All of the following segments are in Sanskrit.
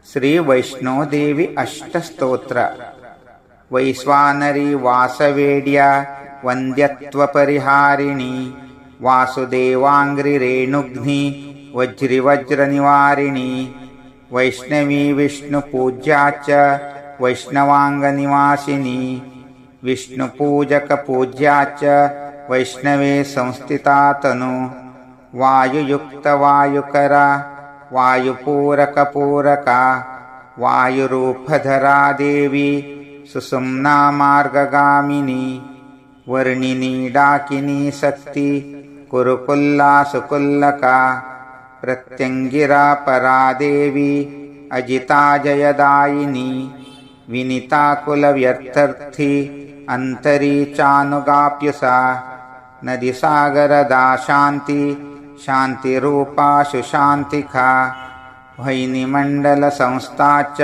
श्री वैष्णोदेवी अष्टस्तोत्र वैश्वानरी वासवेड्या वन्द्यत्वपरिहारिणी वासुदेवांग्रि रेणुघ्नि वज्रिवज्रनिवारिणी वैष्णवी विष्णुपूज्या च वैष्णवांगनिवासिनी विष्णुपूजकपूज्या च वैष्णवे संस्थिता तनु वायुयुक्तवायुकरा वायुपूरकपूरका वायुरूपधरा देवी सुषुम्ना मार्गगामिनी वर्णिनी डाकिनी शक्ति कुरुकुल्ला सुकुल्लका प्रत्यंगिरा परा देवी अजिता जयदायिनी विनीता कुलव्यर्थर्थी अंतरी चानुगाप्युषा नदीसागरदा शांति शांतिरूपा सुशांतिका वैनिमण्डलसंस्था च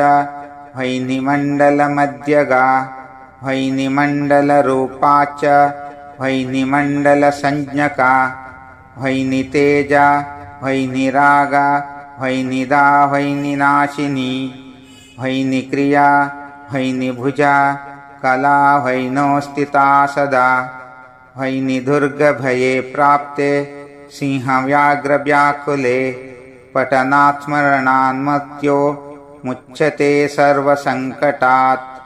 वैनिमण्डलमध्यगा वैनिमण्डलरूपा च वैनिमण्डलसंज्ञका वैनितेजा वैनिरागा वैनिदा वैनिनाशिनी वैनिक्रिया वैनिभुजा कला वैनोस्थिता सदा वैनिदुर्गभये प्राप्ते सिंहव्याघ्रव्याकुले पठनात् स्मरणान्मत्यो मुच्यते सर्वसङ्कटात्।